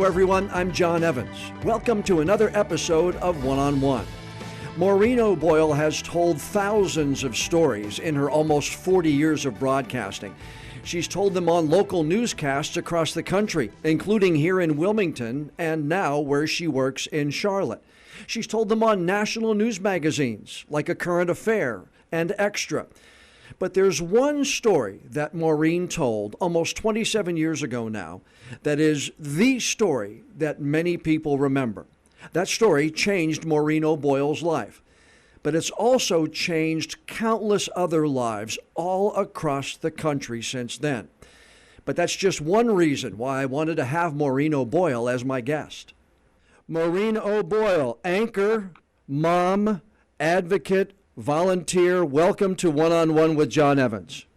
everyone. I'm John Evans. Welcome to another episode of One-on-One. Maureen O'Boyle has told thousands of stories in her almost 40 years of broadcasting. She's told them on local newscasts across the country, including here in Wilmington and now where she works in Charlotte. She's told them on national news magazines like A Current Affair and Extra. But there's one story that Maureen told almost 27 years ago now that is the story that many people remember. That story changed Maureen O'Boyle's life, but it's also changed countless other lives all across the country since then. But that's just one reason why I wanted to have Maureen O'Boyle as my guest. Maureen O'Boyle, anchor, mom, advocate, volunteer, welcome to One-on-One with John Evans.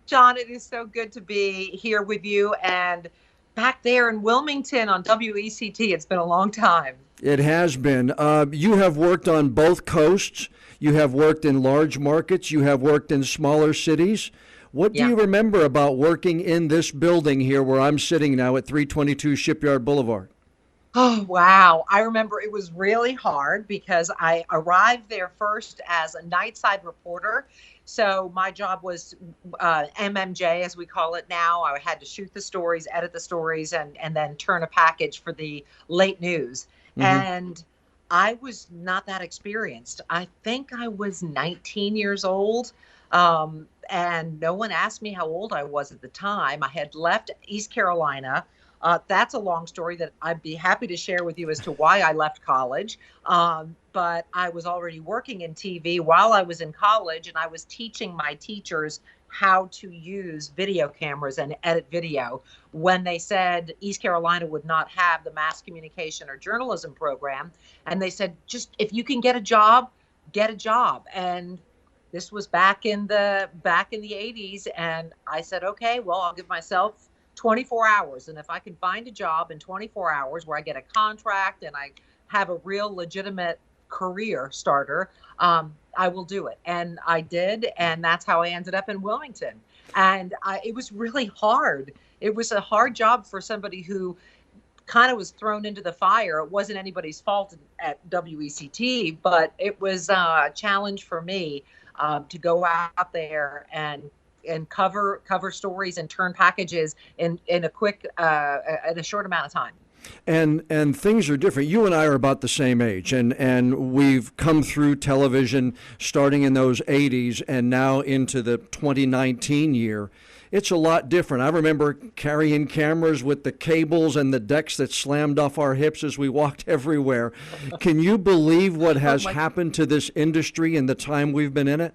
John, it is so good to be here with you and back there in Wilmington on WECT. It's been a long time. It has been. You have worked on both coasts. You have worked in large markets. You have worked in smaller cities. What do you remember about working in this building here where I'm sitting now at 322 Shipyard Boulevard? Oh, wow. I remember it was really hard because I arrived there first as a nightside reporter. So my job was MMJ, as we call it now. I had to shoot the stories, edit the stories, and then turn a package for the late news. Mm-hmm. And I was not that experienced. I think I was 19 years old. And no one asked me how old I was at the time. I had left East Carolina. That's a long story that I'd be happy to share with you as to why I left college. But I was already working in TV while I was in college, and I was teaching my teachers how to use video cameras and edit video when they said East Carolina would not have the mass communication or journalism program. And they said, just if you can get a job, get a job. And this was back in the 80s. And I said, okay, well, I'll give myself 24 hours. And if I can find a job in 24 hours where I get a contract and I have a real legitimate career starter, I will do it. And I did. And that's how I ended up in Wilmington. And it was really hard. It was a hard job for somebody who kind of was thrown into the fire. It wasn't anybody's fault at WECT, but it was a challenge for me to go out there and cover stories and turn packages in a short amount of time. And things are different. You and I are about the same age, and we've come through television starting in those 80s and now into the 2019 year. It's a lot different. I remember carrying cameras with the cables and the decks that slammed off our hips as we walked everywhere. Can you believe what has happened to this industry in the time we've been in it?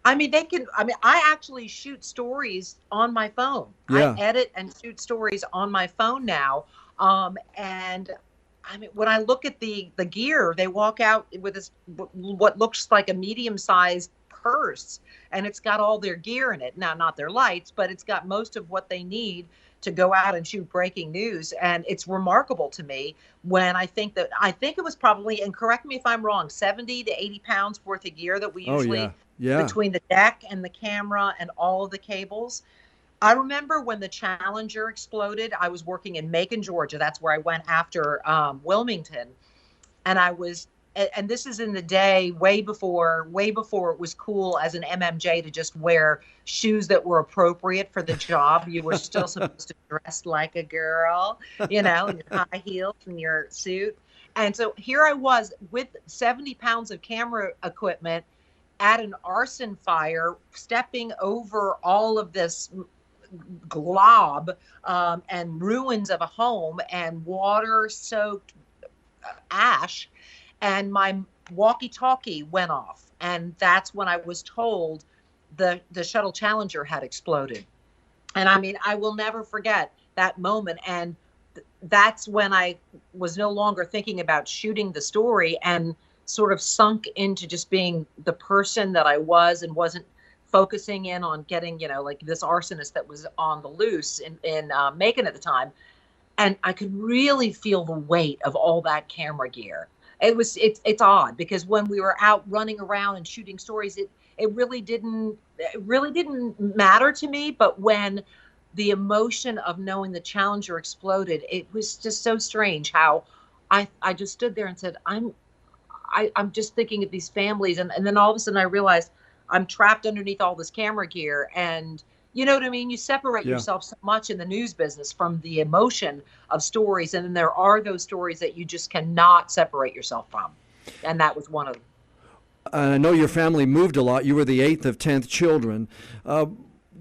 I actually shoot stories on my phone. Yeah. I edit and shoot stories on my phone now. When I look at the gear, they walk out with this, what looks like a medium-sized purse, and it's got all their gear in it. Now, not their lights, but it's got most of what they need to go out and shoot breaking news. And it's remarkable to me when I think it was probably, and correct me if I'm wrong, 70 to 80 pounds worth of gear that we usually, between the deck and the camera and all of the cables. I remember when the Challenger exploded, I was working in Macon, Georgia. That's where I went after Wilmington. And this is in the day way before it was cool as an MMJ to just wear shoes that were appropriate for the job. You were still supposed to dress like a girl, in your high heels and your suit. And so here I was with 70 pounds of camera equipment at an arson fire, stepping over all of this glob and ruins of a home and water-soaked ash. And my walkie-talkie went off. And that's when I was told the shuttle Challenger had exploded. And I will never forget that moment. And that's when I was no longer thinking about shooting the story and sort of sunk into just being the person that I was and wasn't focusing in on getting, this arsonist that was on the loose in Macon at the time. And I could really feel the weight of all that camera gear. It's odd because when we were out running around and shooting stories, it really didn't matter to me. But when the emotion of knowing the Challenger exploded, it was just so strange how I just stood there and said, I'm just thinking of these families. And then all of a sudden I realized I'm trapped underneath all this camera gear. And you know what I mean? You separate Yeah. yourself so much in the news business from the emotion of stories. And then there are those stories that you just cannot separate yourself from. And that was one of them. I know your family moved a lot. You were the eighth of 10 children.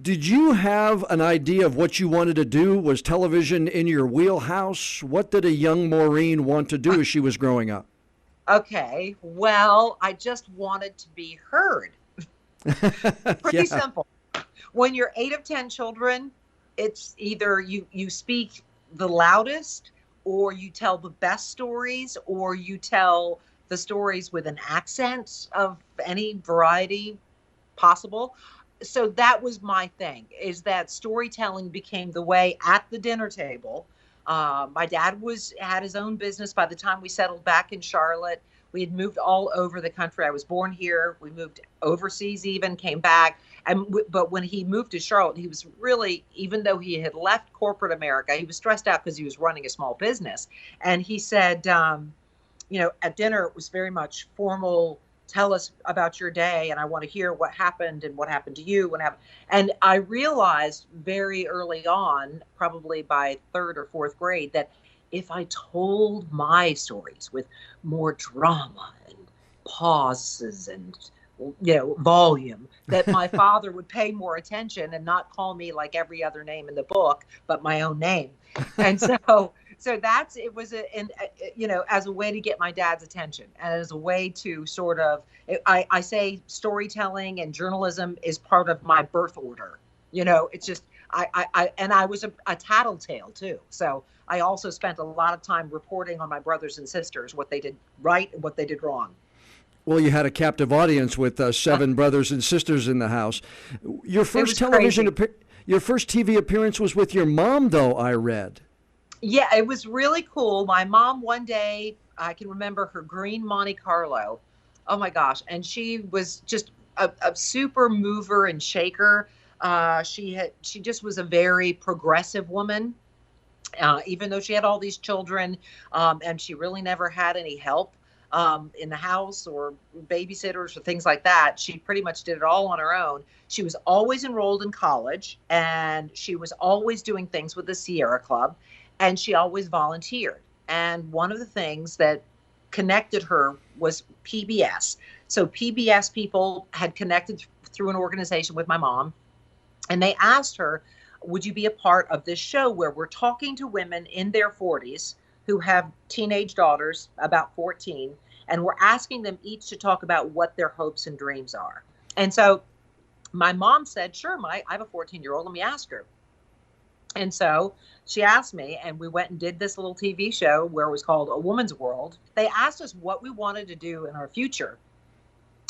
Did you have an idea of what you wanted to do? Was television in your wheelhouse? What did a young Maureen want to do as she was growing up? Okay, well, I just wanted to be heard. Pretty Yeah. simple. When you're 8 of 10 children, it's either you speak the loudest, or you tell the best stories, or you tell the stories with an accent of any variety possible. So that was my thing, is that storytelling became the way at the dinner table. My dad had his own business by the time we settled back in Charlotte. We had moved all over the country. I was born here. We moved overseas, even came back. But when he moved to Charlotte, he was really, even though he had left corporate America, he was stressed out because he was running a small business. And he said, at dinner, it was very much formal. Tell us about your day, and I want to hear what happened and what happened to you. And I realized very early on, probably by third or fourth grade, that if I told my stories with more drama and pauses and volume, that my father would pay more attention and not call me like every other name in the book, but my own name. And so it was as a way to get my dad's attention, and as a way to sort of, I say storytelling and journalism is part of my birth order. It's just, I was a tattletale too. So I also spent a lot of time reporting on my brothers and sisters, what they did right and what they did wrong. Well, you had a captive audience with 7 brothers and sisters in the house. Your first your first TV appearance was with your mom, though, I read. Yeah, it was really cool. My mom, one day, I can remember her green Monte Carlo. Oh my gosh. And she was just a super mover and shaker. She just was a very progressive woman, even though she had all these children, and she really never had any help in the house or babysitters or things like that. She pretty much did it all on her own. She was always enrolled in college, and she was always doing things with the Sierra Club, and she always volunteered. And one of the things that connected her was PBS. So PBS people had connected through an organization with my mom, and they asked her, would you be a part of this show where we're talking to women in their 40s who have teenage daughters, about 14, and we're asking them each to talk about what their hopes and dreams are. And so my mom said, sure, I have a 14-year-old, let me ask her. And so she asked me, and we went and did this little TV show where it was called A Woman's World. They asked us what we wanted to do in our future.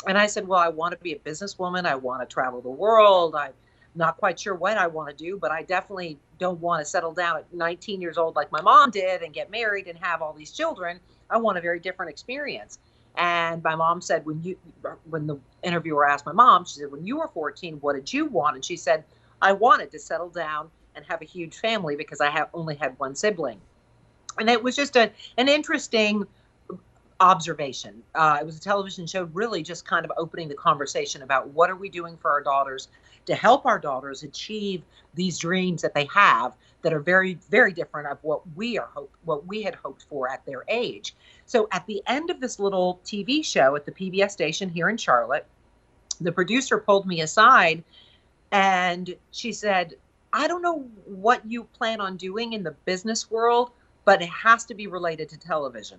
And I said, well, I want to be a businesswoman. I want to travel the world. I'm not quite sure what I want to do, but I definitely don't want to settle down at 19 years old like my mom did and get married and have all these children. I want a very different experience. And my mom said, when the interviewer asked my mom, she said, when you were 14, what did you want? And she said, I wanted to settle down and have a huge family because I only had one sibling. And it was just an interesting observation. It was a television show really just kind of opening the conversation about what are we doing for our daughters to help our daughters achieve these dreams that they have that are very, very different of what we had hoped for at their age. So at the end of this little TV show at the PBS station here in Charlotte, the producer pulled me aside and she said, I don't know what you plan on doing in the business world, but it has to be related to television.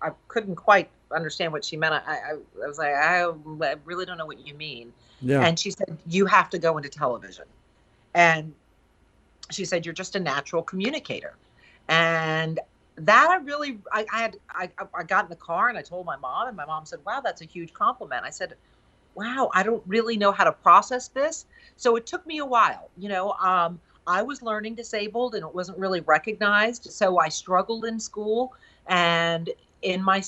I couldn't quite understand what she meant. I was like, I really don't know what you mean. Yeah. And she said, you have to go into television. And she said, you're just a natural communicator. And that I got in the car and I told my mom, and my mom said, wow, that's a huge compliment. I said, wow, I don't really know how to process this. So it took me a while. I was learning disabled and it wasn't really recognized. So I struggled in school, and in my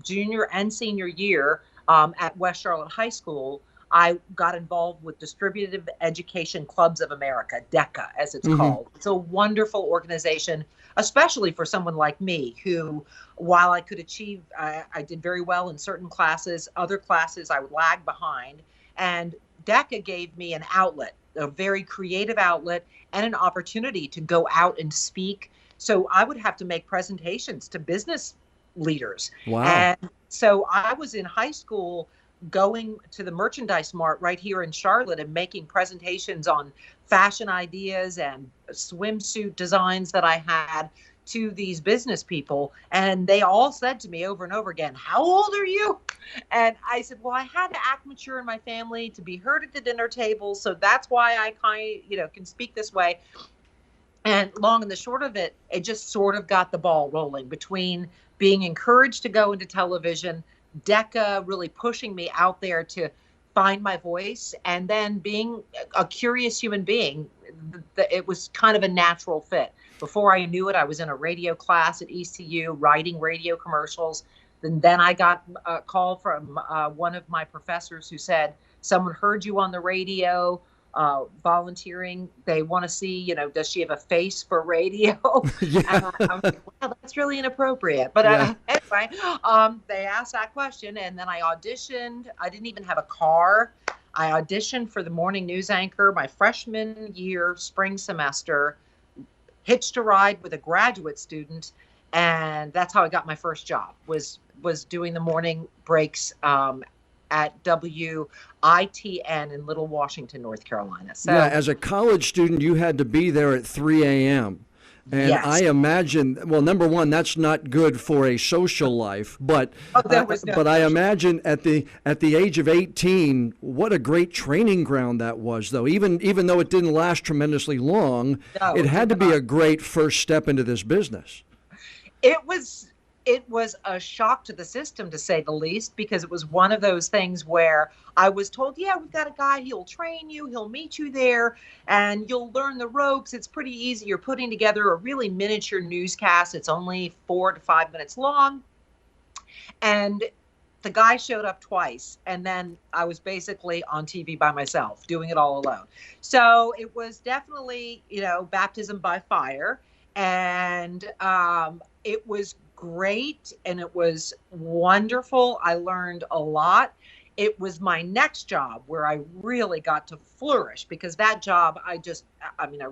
junior and senior year at West Charlotte High School, I got involved with Distributive Education Clubs of America, DECA, as it's Mm-hmm. called. It's a wonderful organization, especially for someone like me, who, while I could achieve, I did very well in certain classes, other classes I would lag behind. And DECA gave me an outlet, a very creative outlet, and an opportunity to go out and speak. So I would have to make presentations to business leaders. Wow. And so I was in high school going to the merchandise mart right here in Charlotte and making presentations on fashion ideas and swimsuit designs that I had to these business people. And they all said to me over and over again, "How old are you?" And I said, "Well, I had to act mature in my family to be heard at the dinner table. So that's why I can speak this way." And long and the short of it, it just sort of got the ball rolling between being encouraged to go into television, DECA really pushing me out there to find my voice, and then being a curious human being. It was kind of a natural fit. Before I knew it, I was in a radio class at ECU writing radio commercials. And then I got a call from one of my professors who said, "Someone heard you on the radio, volunteering. They want to see, does she have a face for radio?" Yeah. And I was like, "Wow, that's really inappropriate." But Yeah. anyway, they asked that question, and then I auditioned. I didn't even have a car. I auditioned for the morning news anchor my freshman year, spring semester, hitched a ride with a graduate student, and that's how I got my first job. Was doing the morning breaks at WITN in Little Washington, North Carolina. So Yeah, as a college student, you had to be there at 3 a.m. And yes. I imagine, well, number one, that's not good for a social life. But but I imagine at the age of 18, what a great training ground that was, though. Even though it didn't last tremendously long, it had to be a great first step into this business. It was a shock to the system, to say the least, because it was one of those things where I was told, "Yeah, we've got a guy, he'll train you, he'll meet you there, and you'll learn the ropes. It's pretty easy. You're putting together a really miniature newscast. It's only 4 to 5 minutes long." And the guy showed up twice, and then I was basically on TV by myself, doing it all alone. So it was definitely, baptism by fire. And it was great, and it was wonderful. I learned a lot. It was my next job where I really got to flourish, because that job, I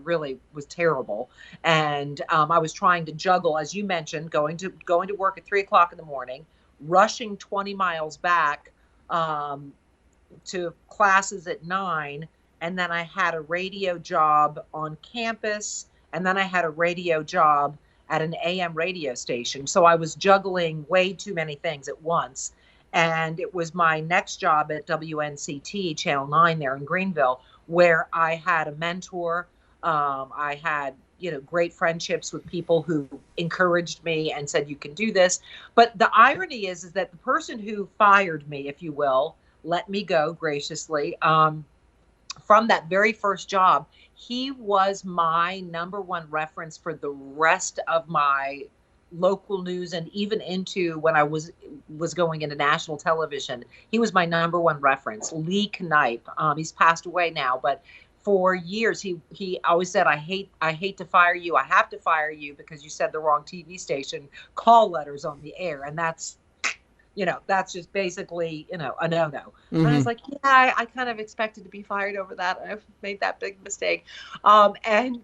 really was terrible. And I was trying to juggle, as you mentioned, going to work at 3 o'clock in the morning, rushing 20 miles back to classes at 9. And then I had a radio job on campus. And then I had a radio job at an AM radio station. So I was juggling way too many things at once. And it was my next job at WNCT, Channel 9 there in Greenville, where I had a mentor. I had, great friendships with people who encouraged me and said, "You can do this." But the irony is that the person who fired me, if you will, let me go graciously from that very first job. He was my number one reference for the rest of my local news, and even into when I was going into national television. He was my number one reference, Lee Knipe. He's passed away now, but for years he always said, I hate to fire you. I have to fire you because you said the wrong TV station call letters on the air. And that's just basically, a no-no. Mm-hmm. And I was like, yeah, I kind of expected to be fired over that. I've made that big mistake. And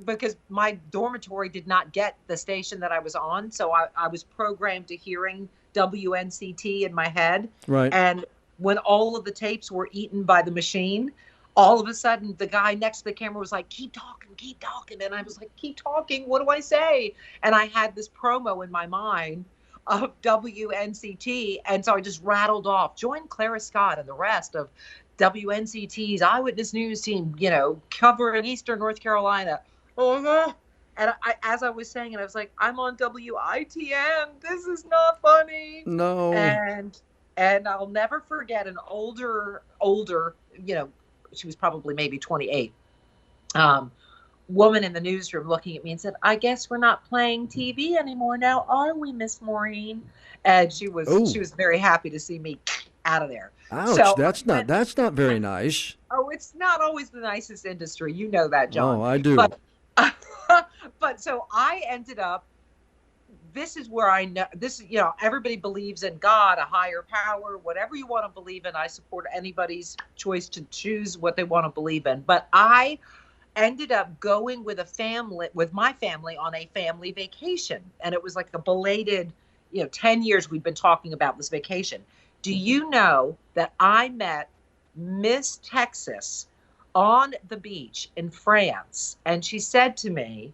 because my dormitory did not get the station that I was on. So I was programmed to hearing WNCT in my head. Right. And when all of the tapes were eaten by the machine, all of a sudden the guy next to the camera was like, keep talking. And I was like, keep talking. What do I say? And I had this promo in my mind of WNCT. And so I just rattled off, join Clara Scott and the rest of WNCT's Eyewitness News team, covering Eastern North Carolina. And as I was saying it, I was like, I'm on WITN. This is not funny. No. And I'll never forget an older, she was probably maybe 28, woman in the newsroom looking at me and said, I guess we're not playing TV anymore now, are we, Miss Maureen? And she was very happy to see me out of there. Ouch, So that's not very nice. oh, it's not always the nicest industry. You know that, Oh, John. I do. But but so I ended up, this is where I know this, everybody believes in God, a higher power, whatever you want to believe in. I support anybody's choice to choose what they want to believe in. But I ended up going with my family on a family vacation. And it was like a belated, 10 years we've been talking about this vacation. Do you know that I met Miss Texas on the beach in France? And she said to me,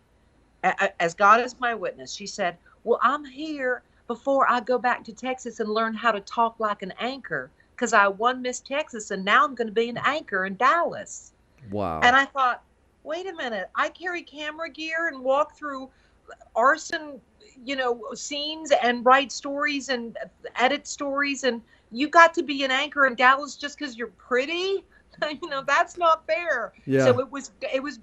as God is my witness, she said, well, I'm here before I go back to Texas and learn how to talk like an anchor, because I won Miss Texas and now I'm going to be an anchor in Dallas. Wow. And I thought, wait a minute, I carry camera gear and walk through arson, scenes and write stories and edit stories. And you got to be an anchor in Dallas just because you're pretty? That's not fair. Yeah. So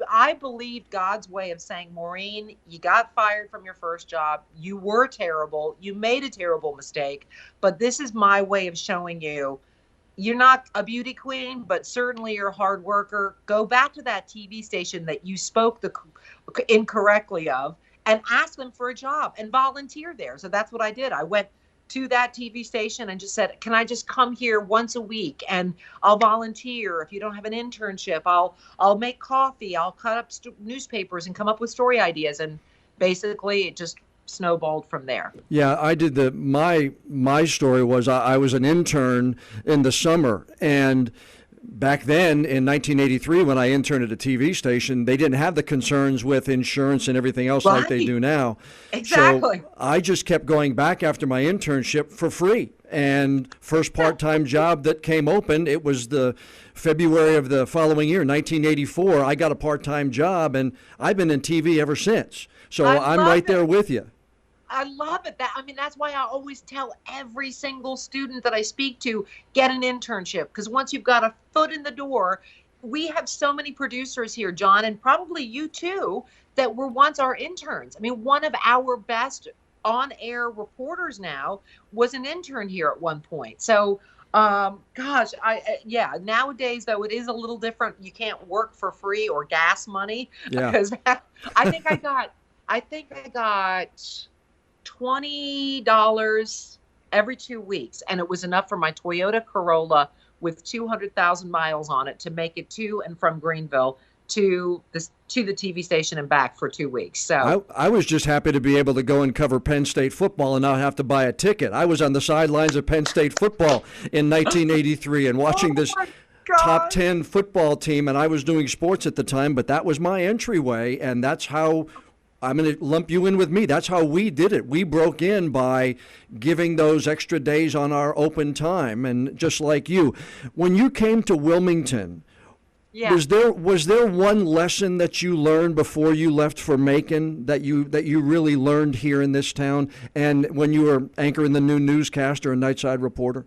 I believed God's way of saying, Maureen, you got fired from your first job. You were terrible. You made a terrible mistake. But this is my way of showing you, you're not a beauty queen, but certainly you're a hard worker. Go back to that TV station that you spoke incorrectly of and ask them for a job and volunteer there. So that's what I did. I went to that TV station and just said, can I just come here once a week and I'll volunteer. If you don't have an internship, I'll make coffee. I'll cut up newspapers and come up with story ideas. And basically it just snowballed from there. Yeah, I did my story was I was an intern in the summer, and back then in 1983 when I interned at a TV station, they didn't have the concerns with insurance and everything else like they do now. Exactly. So I just kept going back after my internship for free. And first part-time job that came open, it was the February of the following year, 1984. I got a part-time job, and I've been in TV ever since. So I'm right there with you. I love it. That's why I always tell every single student that I speak to, get an internship. Because once you've got a foot in the door, we have so many producers here, John, and probably you too, that were once our interns. One of our best on-air reporters now was an intern here at one point. So, nowadays though, it is a little different. You can't work for free or gas money. Yeah. Because I think I got $20 every 2 weeks, and it was enough for my Toyota Corolla with 200,000 miles on it to make it to and from Greenville to the TV station and back for 2 weeks. So I was just happy to be able to go and cover Penn State football and not have to buy a ticket. I was on the sidelines of Penn State football in 1983 and watching this top 10 football team, and I was doing sports at the time, but that was my entryway, and that's how I'm going to lump you in with me. That's how we did it. We broke in by giving those extra days on our open time. And just like you, when you came to Wilmington, was there one lesson that you learned before you left for Macon that you really learned here in this town, and when you were anchoring the new newscaster and Nightside Reporter?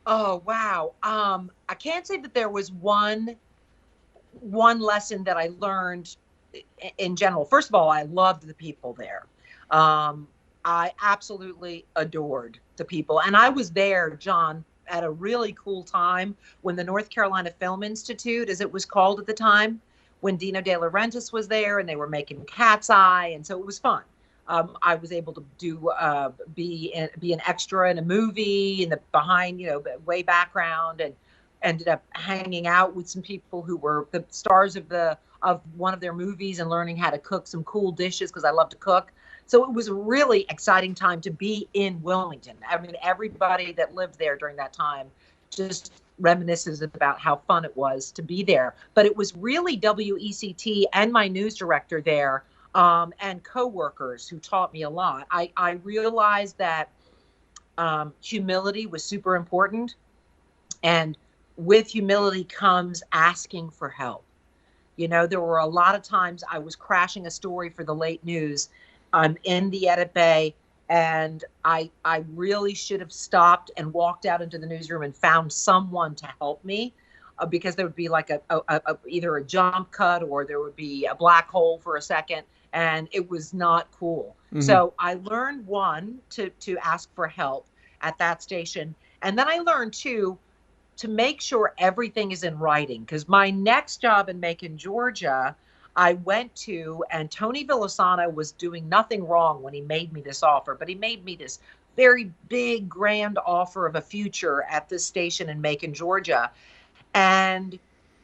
Oh, wow. I can't say that there was one lesson that I learned in general. First of all, I loved the people there. I absolutely adored the people. And I was there, John, at a really cool time when the North Carolina Film Institute, as it was called at the time, when Dino De Laurentiis was there and they were making Cat's Eye. And so it was fun. I was able to be an extra in a movie in the behind, way background, and ended up hanging out with some people who were the stars of one of their movies and learning how to cook some cool dishes because I love to cook. So it was a really exciting time to be in Wilmington. Everybody that lived there during that time just reminisces about how fun it was to be there. But it was really WECT and my news director there and coworkers who taught me a lot. I realized that humility was super important. And with humility comes asking for help. There were a lot of times I was crashing a story for the late news in the edit bay, and I really should have stopped and walked out into the newsroom and found someone to help me because there would be like either a jump cut or there would be a black hole for a second, and it was not cool. Mm-hmm. So I learned to ask for help at that station. And then I learned too to make sure everything is in writing, because my next job in Macon, Georgia, I went to, and Tony Villasano was doing nothing wrong when he made me this offer, but he made me this very big, grand offer of a future at this station in Macon, Georgia. And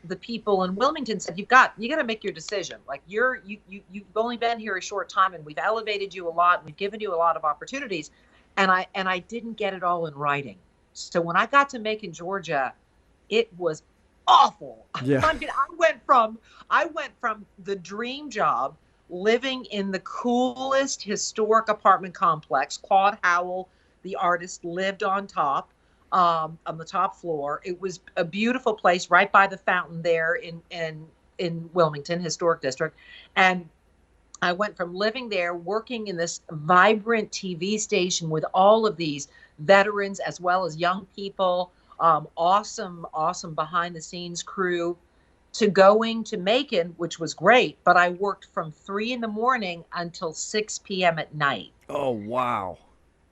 the people in Wilmington said, you got to make your decision. Like you've only been here a short time, and we've elevated you a lot, and we've given you a lot of opportunities. And I didn't get it all in writing. So when I got to Macon, Georgia, it was awful. Yeah. I mean, I went from the dream job, living in the coolest historic apartment complex. Claude Howell, the artist, lived on the top floor. It was a beautiful place right by the fountain there in Wilmington Historic District. And I went from living there, working in this vibrant TV station with all of these veterans as well as young people, awesome behind the scenes crew, to going to Macon, which was great, but I worked from 3 a.m. until 6 p.m. at night. Oh, wow.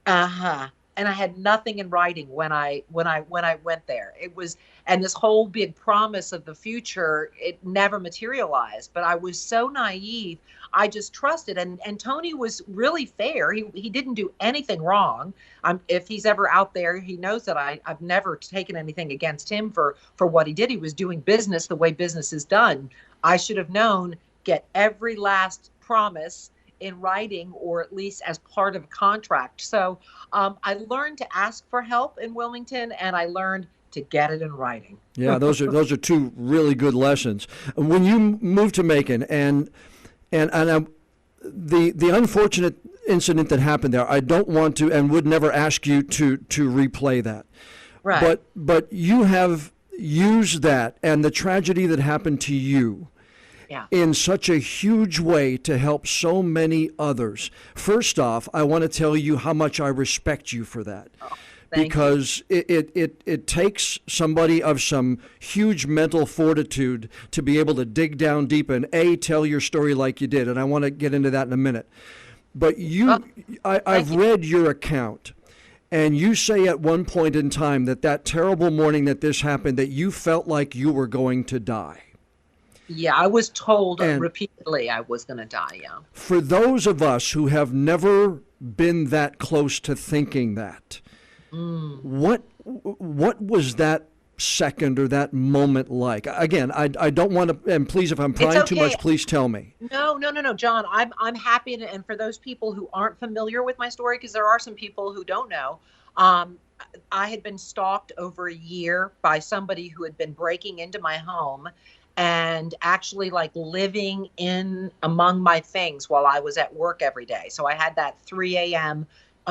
Uh-huh. And I had nothing in writing when I went there. It was, and this whole big promise of the future, it never materialized. But I was so naive. I just trusted. And Tony was really fair. He didn't do anything wrong. If he's ever out there, he knows that I've never taken anything against him for what he did. He was doing business the way business is done. I should have known, get every last promise in writing, or at least as part of a contract. So I learned to ask for help in Wilmington, and I learned to get it in writing. Yeah, those are two really good lessons. When you moved to Macon, and the unfortunate incident that happened there, I don't want to and would never ask you to replay that. Right. But you have used that and the tragedy that happened to you, yeah, in such a huge way to help so many others. First off, I want to tell you how much I respect you for that. Oh, because it takes somebody of some huge mental fortitude to be able to dig down deep and tell your story like you did. And I want to get into that in a minute. But I've read your account, and you say at one point in time that terrible morning that this happened, that you felt like you were going to die. Yeah, I was told repeatedly I was going to die, yeah. For those of us who have never been that close to thinking that, what was that second or that moment like? Again, I don't want to, and please, if I'm prying too much, please tell me. No, John. I'm happy, and for those people who aren't familiar with my story, because there are some people who don't know, I had been stalked over a year by somebody who had been breaking into my home and actually like living in among my things while I was at work every day. So I had that 3 a.m.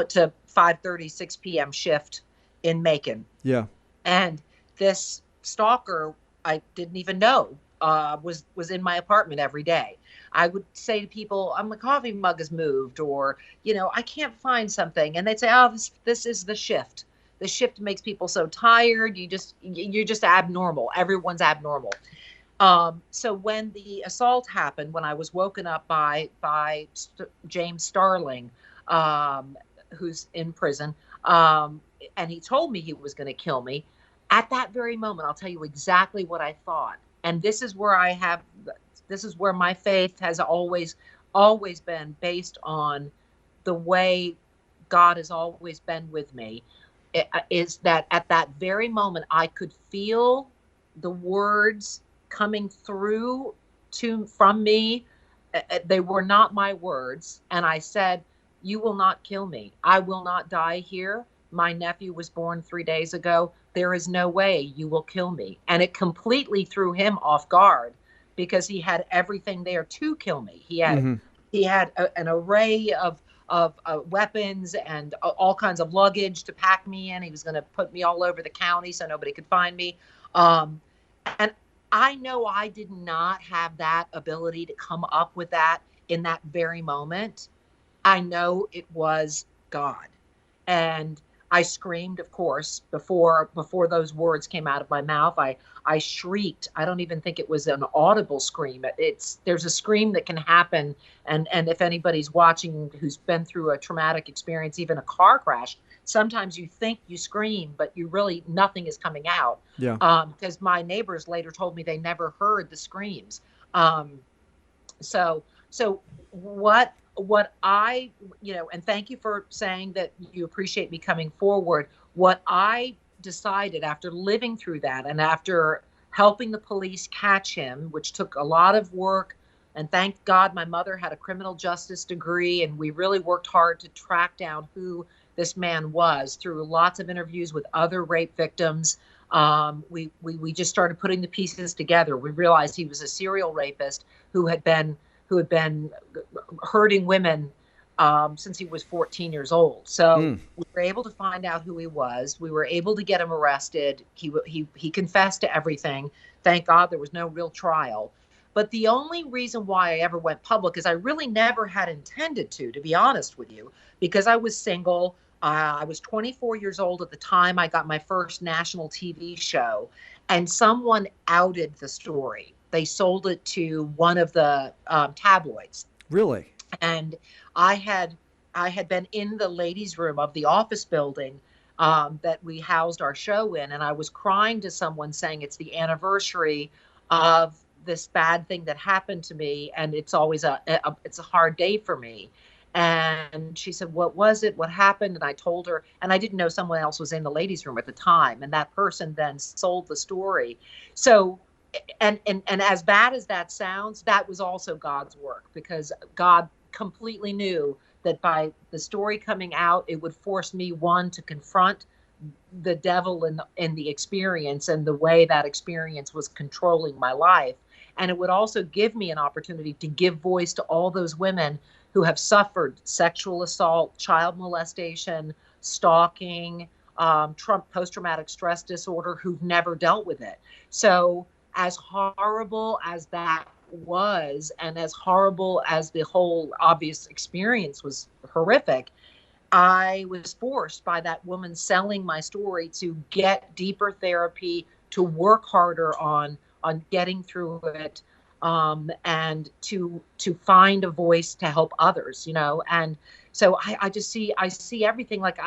to 5:30, 6 p.m. shift in Macon. Yeah. And this stalker, I didn't even know, was in my apartment every day. I would say to people, my coffee mug has moved, or, I can't find something. And they'd say, oh, this is the shift. The shift makes people so tired. You're just abnormal. Everyone's abnormal. So when the assault happened, when I was woken up by James Starling, who's in prison, and he told me he was going to kill me, at that very moment, I'll tell you exactly what I thought. And this is where my faith has always been based on the way God has always been with me, is that at that very moment, I could feel the words coming through from me. They were not my words. And I said, you will not kill me. I will not die here. My nephew was born 3 days ago. There is no way you will kill me. And it completely threw him off guard, because he had everything there to kill me. He had an array of weapons and all kinds of luggage to pack me in. He was going to put me all over the county so nobody could find me. And I know I did not have that ability to come up with that in that very moment. I know it was God. And I screamed, of course, before those words came out of my mouth. I shrieked. I don't even think it was an audible scream. There's a scream that can happen, and if anybody's watching who's been through a traumatic experience, even a car crash, sometimes you think you scream, but you really nothing is coming out. Yeah. Because my neighbors later told me they never heard the screams. Um, so what I, and thank you for saying that you appreciate me coming forward. What I decided after living through that and after helping the police catch him, which took a lot of work, and thank God my mother had a criminal justice degree, and we really worked hard to track down who this man was through lots of interviews with other rape victims. We just started putting the pieces together. We realized he was a serial rapist who had been hurting women since he was 14 years old. So we were able to find out who he was. We were able to get him arrested. He confessed to everything. Thank God there was no real trial. But the only reason why I ever went public is I really never had intended to be honest with you, because I was single. I was 24 years old at the time I got my first national TV show, and someone outed the story. They sold it to one of the tabloids. Really? And I had been in the ladies' room of the office building that we housed our show in, and I was crying to someone saying it's the anniversary of this bad thing that happened to me, and it's always it's a hard day for me. And she said, "What was it? What happened?" And I told her, and I didn't know someone else was in the ladies' room at the time, and that person then sold the story. So. And as bad as that sounds, that was also God's work, because God completely knew that by the story coming out, it would force me, one, to confront the devil in the experience and the way that experience was controlling my life. And it would also give me an opportunity to give voice to all those women who have suffered sexual assault, child molestation, stalking, post-traumatic stress disorder, who've never dealt with it. So as horrible as that was, and as horrible as the whole obvious experience was horrific, I was forced by that woman selling my story to get deeper therapy, to work harder on getting through it, and to find a voice to help others, And so I see everything like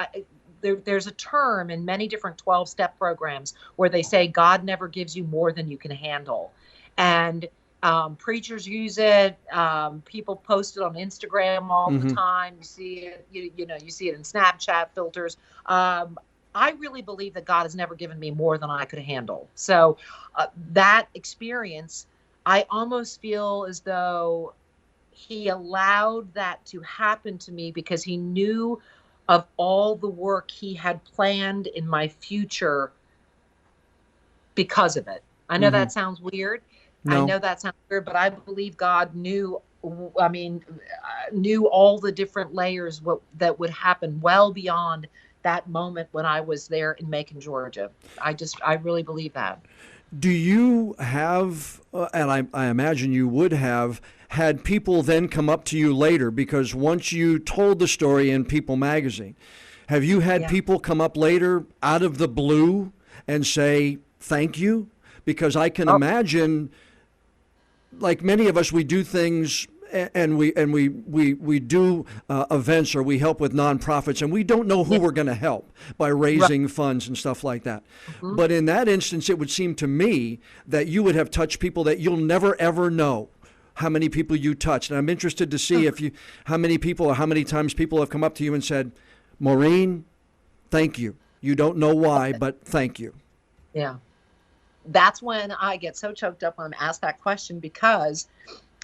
there's a term in many different 12-step programs where they say God never gives you more than you can handle. And preachers use it. People post it on Instagram all the time. You see it, you see it in Snapchat filters. I really believe that God has never given me more than I could handle. So that experience, I almost feel as though he allowed that to happen to me because he knew of all the work he had planned in my future because of it. I know that sounds weird. No. I know that sounds weird, but I believe God knew all the different layers that would happen well beyond that moment when I was there in Macon, Georgia. I really believe that. Do you have, and I imagine you would have, had people then come up to you later, because once you told the story in People magazine, have you had people come up later out of the blue and say thank you? Because I can imagine, like many of us, we do things and we do events, or we help with nonprofits, and we don't know who we're going to help by raising funds and stuff like that. But in that instance, it would seem to me that you would have touched people that you'll never ever know how many people you touched. And I'm interested to see how many people or how many times people have come up to you and said, "Maureen, thank you. You don't know why, but thank you." Yeah. That's when I get so choked up when I'm asked that question, because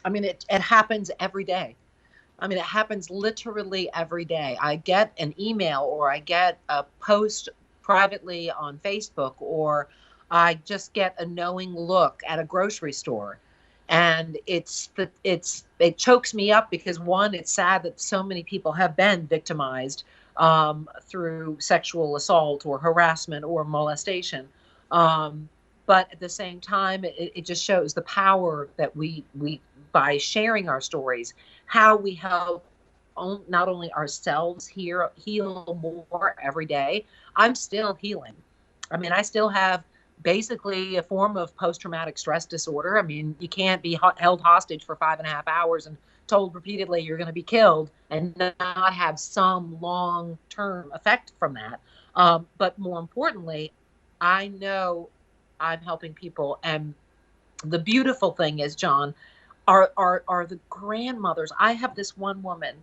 it happens every day. It happens literally every day. I get an email, or I get a post privately on Facebook, or I just get a knowing look at a grocery store. And it chokes me up, because one, it's sad that so many people have been victimized through sexual assault or harassment or molestation. But at the same time, it just shows the power that we by sharing our stories, how we help not only ourselves heal more every day, I'm still healing. I mean, I still have basically a form of post-traumatic stress disorder. I mean, you can't be held hostage for 5.5 hours and told repeatedly you're going to be killed and not have some long-term effect from that. But more importantly, I know I'm helping people. And the beautiful thing is, John, are the grandmothers. I have this one woman,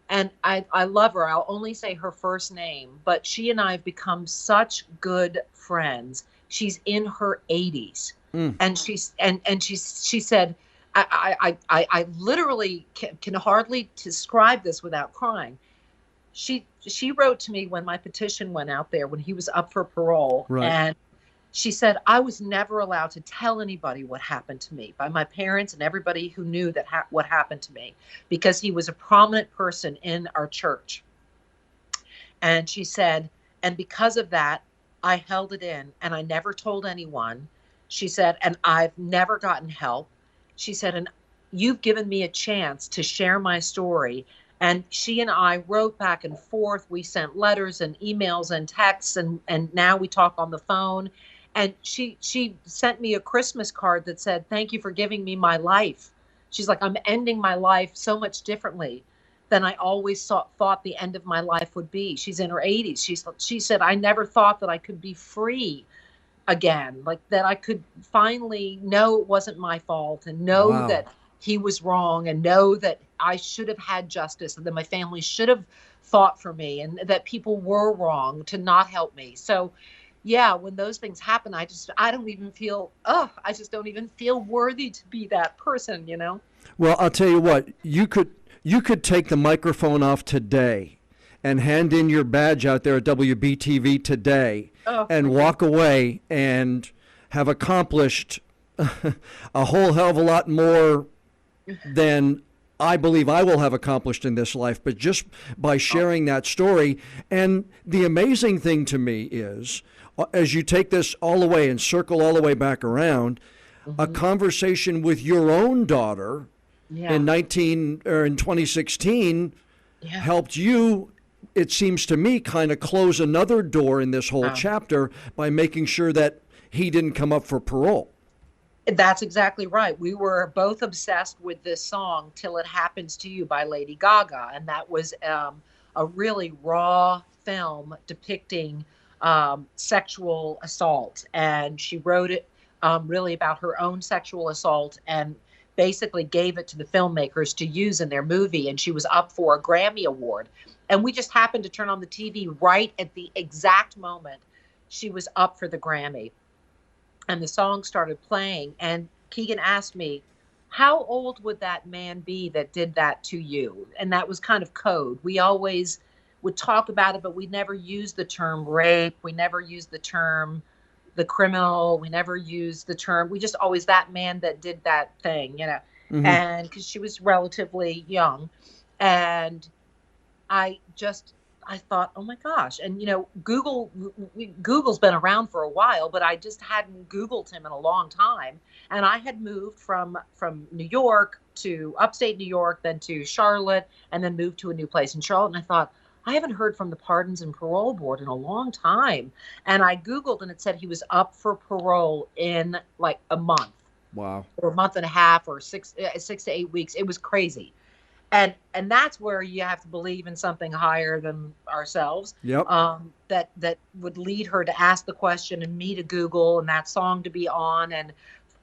and I love her. I'll only say her first name, but she and I have become such good friends. She's in her 80s, and she said, I literally can hardly describe this without crying. She wrote to me when my petition went out there, when he was up for parole, Right. and she said, I was never allowed to tell anybody what happened to me by my parents and everybody who knew that what happened to me, because he was a prominent person in our church. And she said, and because of that, I held it in and I never told anyone. She said, and I've never gotten help. She said, and you've given me a chance to share my story. And she and I wrote back and forth. We sent letters and emails and texts, and now we talk on the phone. And she sent me a Christmas card that said, thank you for giving me my life. She's like, I'm ending my life so much differently than I always thought the end of my life would be. She's in her 80s. She said, I never thought that I could be free again, like that I could finally know it wasn't my fault and know Wow. that he was wrong and know that I should have had justice and that my family should have fought for me and that people were wrong to not help me. So yeah, when those things happen, I just don't even feel worthy to be that person, you know? Well, I'll tell you what, you could take the microphone off today and hand in your badge out there at WBTV today and walk away and have accomplished a whole hell of a lot more than I believe I will have accomplished in this life, but just by sharing that story. And the amazing thing to me is, as you take this all the way and circle all the way back around, a conversation with your own daughter in 2016 helped you, it seems to me, kind of close another door in this whole chapter by making sure that he didn't come up for parole. That's exactly right. We were both obsessed with this song, Till It Happens to You by Lady Gaga. And that was a really raw film depicting sexual assault. And she wrote it really about her own sexual assault and basically gave it to the filmmakers to use in their movie. And she was up for a Grammy Award. And we just happened to turn on the TV right at the exact moment she was up for the Grammy. And the song started playing. And Keegan asked me, how old would that man be that did that to you? And that was kind of code. We always would talk about it, but we never used the term rape. We never used the term the criminal. We never used the term. We just always that man that did that thing, you know. And because she was relatively young. And I thought, oh my gosh. And, you know, Google's been around for a while, but I just hadn't Googled him in a long time. And I had moved from New York to upstate New York, then to Charlotte, and then moved to a new place in Charlotte. And I thought, I haven't heard from the Pardons and Parole Board in a long time. And I Googled and it said he was up for parole in like a month. Wow. Or a month and a half or 6 to 8 weeks. It was crazy. And that's where you have to believe in something higher than ourselves. Yep. That would lead her to ask the question and me to Google and that song to be on.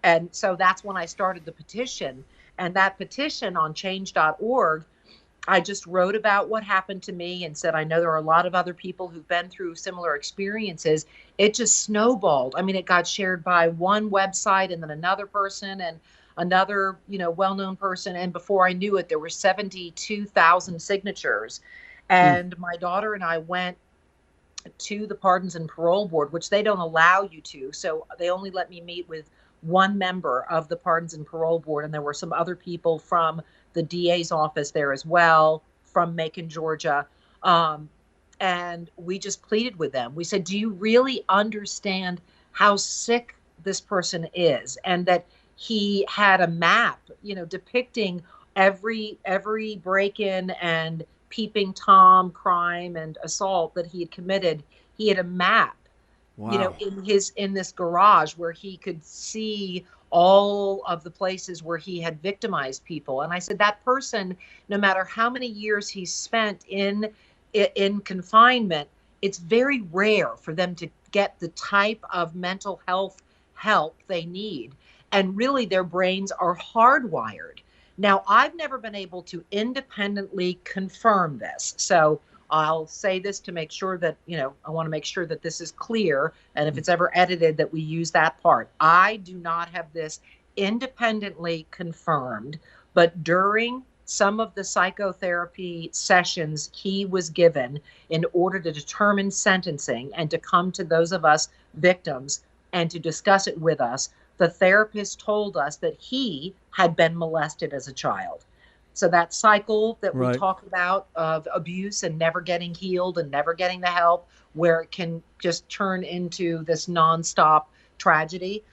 And so that's when I started the petition. And that petition on change.org, I just wrote about what happened to me and said, I know there are a lot of other people who've been through similar experiences. It just snowballed. I mean, it got shared by one website and then another person and another, you know, well-known person. And before I knew it, there were 72,000 signatures. And my daughter and I went to the Pardons and Parole Board, which they don't allow you to. So they only let me meet with one member of the Pardons and Parole Board. And there were some other people from the DA's office there as well, from Macon, Georgia. And we just pleaded with them. We said, do you really understand how sick this person is? And that he had a map, you know, depicting every break-in and peeping Tom crime and assault that he had committed. He had a map, Wow. in this garage where he could see all of the places where he had victimized people. And I said, that person, no matter how many years he's spent in confinement, it's very rare for them to get the type of mental health help they need. And really, their brains are hardwired. Now, I've never been able to independently confirm this. So I'll say this to make sure that, I want to make sure that this is clear. And if it's ever edited, that we use that part. I do not have this independently confirmed, but during some of the psychotherapy sessions he was given in order to determine sentencing and to come to those of us victims and to discuss it with us, the therapist told us that he had been molested as a child. So that cycle that we Right. talk about of abuse and never getting healed and never getting the help, where it can just turn into this nonstop tragedy.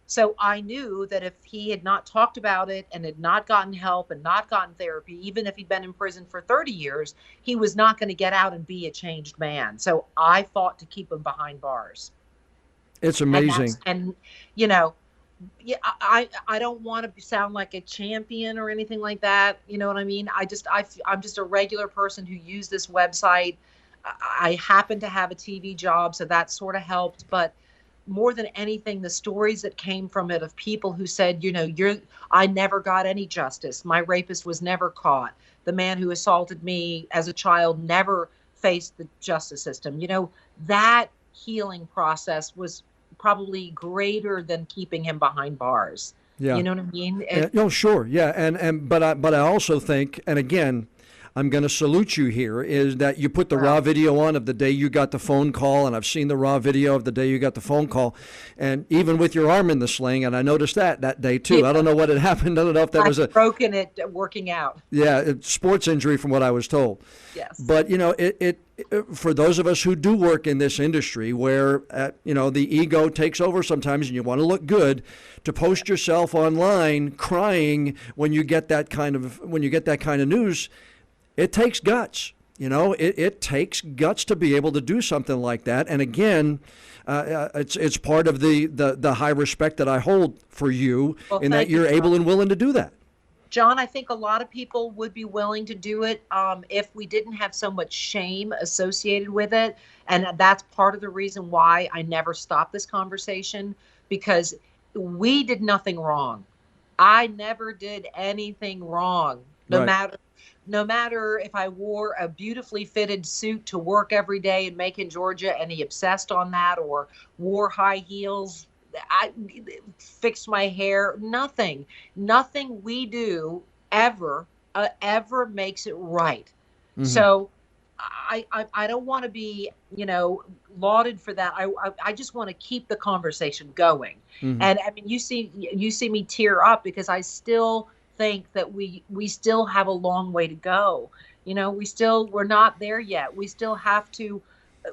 So I knew that if he had not talked about it and had not gotten help and not gotten therapy, even if he'd been in prison for 30 years, he was not going to get out and be a changed man. So I fought to keep him behind bars. It's amazing. And yeah, I don't want to sound like a champion or anything like that. You know what I mean? I'm just a regular person who used this website. I happen to have a TV job, so that sort of helped. But more than anything, the stories that came from it of people who said, I never got any justice. My rapist was never caught. The man who assaulted me as a child never faced the justice system. That healing process was probably greater than keeping him behind bars. Yeah. You know what I mean? No, sure. Yeah. But I also think, and again, I'm going to salute you here, is that you put the raw video on of the day you got the phone call, and I've seen the raw video of the day you got the phone call, and even with your arm in the sling, and I noticed that day too. Yeah. I don't know what had happened. I don't know if that was broken it working out. Yeah, sports injury from what I was told. Yes. But, it for those of us who do work in this industry where, the ego takes over sometimes and you want to look good, to post yourself online crying when you get that kind of news, it takes guts. It takes guts to be able to do something like that. And again, it's part of the high respect that I hold for you, in that you're able and willing to do that. John, I think a lot of people would be willing to do it if we didn't have so much shame associated with it. And that's part of the reason why I never stopped this conversation, because we did nothing wrong. I never did anything wrong. No matter if I wore a beautifully fitted suit to work every day in Macon, Georgia, and he obsessed on that, or wore high heels, I fixed my hair. Nothing we do ever makes it right. Mm-hmm. So I don't want to be, lauded for that. I just want to keep the conversation going. Mm-hmm. And I mean, you see me tear up because I still think that we still have a long way to go. We're not there yet. We still have to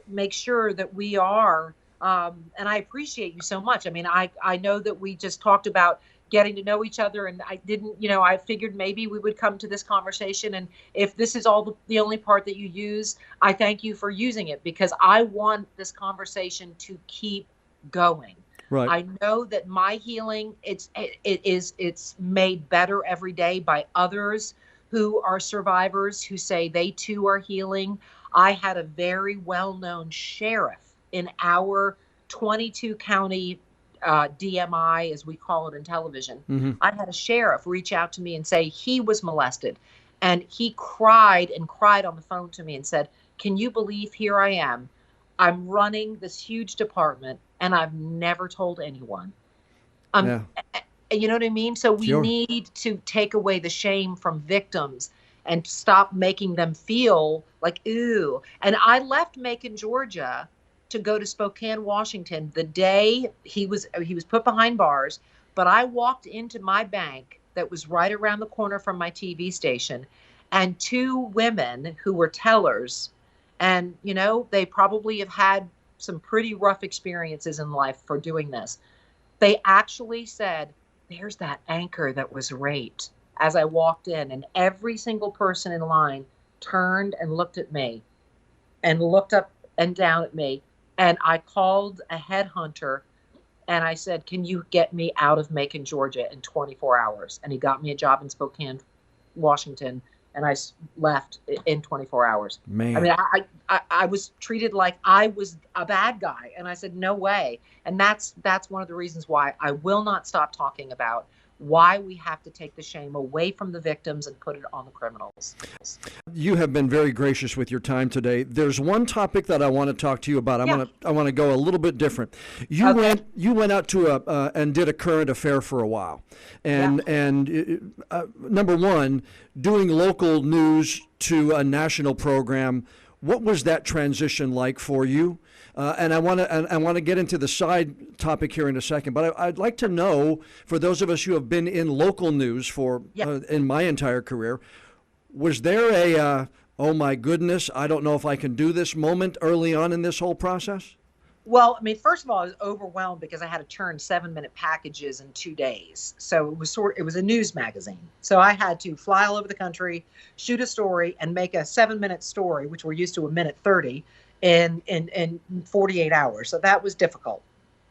make sure that we are. And I appreciate you so much. I mean, I know that we just talked about getting to know each other, and I didn't, I figured maybe we would come to this conversation. And if this is all the only part that you use, I thank you for using it, because I want this conversation to keep going. Right. I know that my healing, it's made better every day by others who are survivors who say they too are healing. I had a very well-known sheriff in our 22 county DMI, as we call it in television. Mm-hmm. I had a sheriff reach out to me and say he was molested. And he cried on the phone to me and said, "Can you believe here I am? I'm running this huge department and I've never told anyone." Yeah. You know what I mean? So we need to take away the shame from victims and stop making them feel like, ooh. And I left Macon, Georgia, to go to Spokane, Washington, the day he was put behind bars. But I walked into my bank that was right around the corner from my TV station, and two women who were tellers, and they probably have had some pretty rough experiences in life for doing this. They actually said, "There's that anchor that was raped as I walked in, and every single person in line turned and looked at me and looked up and down at me. And I called a headhunter and I said, can you get me out of Macon, Georgia in 24 hours? And he got me a job in Spokane, Washington, and I left in 24 hours. Man. I mean, I was treated like I was a bad guy. And I said, no way. And that's one of the reasons why I will not stop talking about why we have to take the shame away from the victims and put it on the criminals. You have been very gracious with your time today. There's one topic that I want to talk to you about. I want to go a little bit different. You went out to and did a current affair for a while, and number one, doing local news to a national program. What was that transition like for you? And I want to get into the side topic here in a second, but I'd like to know, for those of us who have been in local news for in my entire career, was there a oh my goodness, I don't know if I can do this moment early on in this whole process? Well, I mean, first of all, I was overwhelmed because I had to turn 7-minute packages in 2 days. So it was a news magazine. So I had to fly all over the country, shoot a story, and make a 7-minute story, which we're used to a minute 30, in 48 hours. So that was difficult.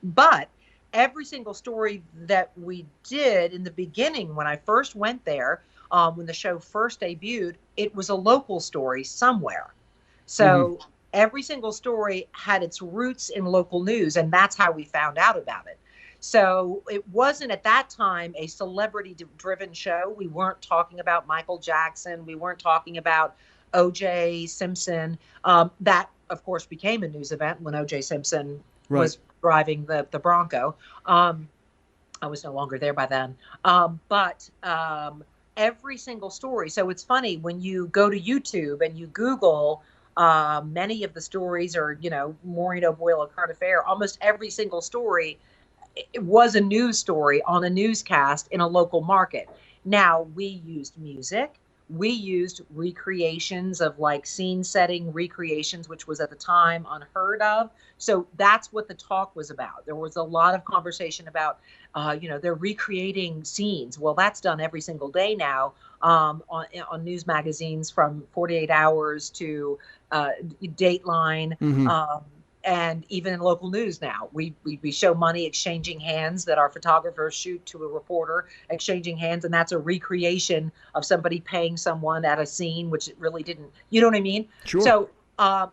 But every single story that we did in the beginning, when I first went there, when the show first debuted, it was a local story somewhere. So every single story had its roots in local news, and that's how we found out about it. So it wasn't at that time a celebrity-driven show. We weren't talking about Michael Jackson. We weren't talking about O.J. Simpson. That, of course, became a news event when O.J. Simpson was driving the Bronco. I was no longer there by then. But every single story. So it's funny, when you go to YouTube and you Google many of the stories, or, Maureen O'Boyle, a current affair, almost every single story, it was a news story on a newscast in a local market. Now, we used music. We used recreations of, like, scene setting recreations, which was at the time unheard of. So that's what the talk was about. There was a lot of conversation about, they're recreating scenes. Well, that's done every single day now on news magazines, from 48 Hours to Dateline. And even in local news now, we show money exchanging hands that our photographers shoot to a reporter, exchanging hands, and that's a recreation of somebody paying someone at a scene, which it really didn't. You know what I mean? Sure.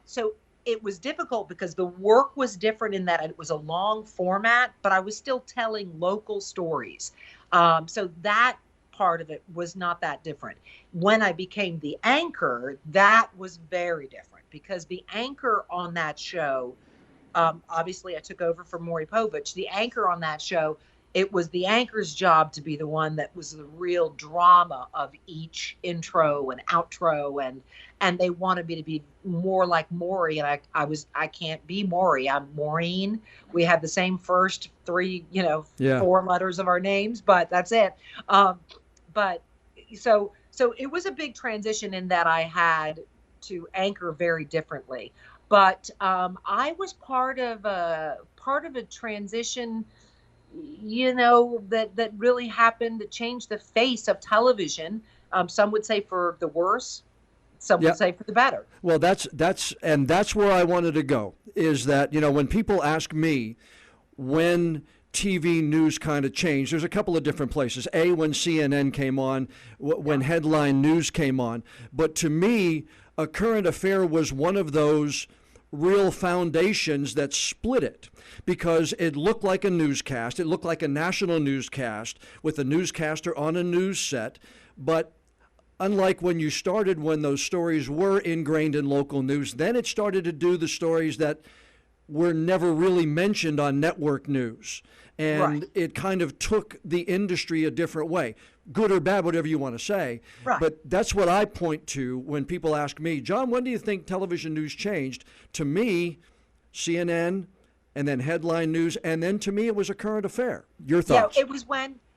So it was difficult because the work was different in that it was a long format, but I was still telling local stories. So that part of it was not that different. When I became the anchor, that was very different, because the anchor on that show, obviously I took over for Maury Povich. The anchor on that show, it was the anchor's job to be the one that was the real drama of each intro and outro, and they wanted me to be more like Maury, and I can't be Maury. I'm Maureen. We have the same first three, 4 letters of our names, but that's it. But so it was a big transition in that I had to anchor very differently. But I was part of a transition, that really happened, that changed the face of television. Some would say for the worse, some would say for the better. Well, that's where I wanted to go, is that, when people ask me when TV news kind of changed, there's a couple of different places. A, when CNN came on, when headline news came on. But to me, A Current Affair was one of those real foundations that split it, because it looked like a newscast. It looked like a national newscast with a newscaster on a news set. But unlike when you started, when those stories were ingrained in local news, then it started to do the stories that were never really mentioned on network news. And it kind of took the industry a different way, good or bad, whatever you want to say. Right. But that's what I point to when people ask me, John, when do you think television news changed? To me, CNN, and then headline news, and then to me it was A Current Affair. Your thoughts? Yeah,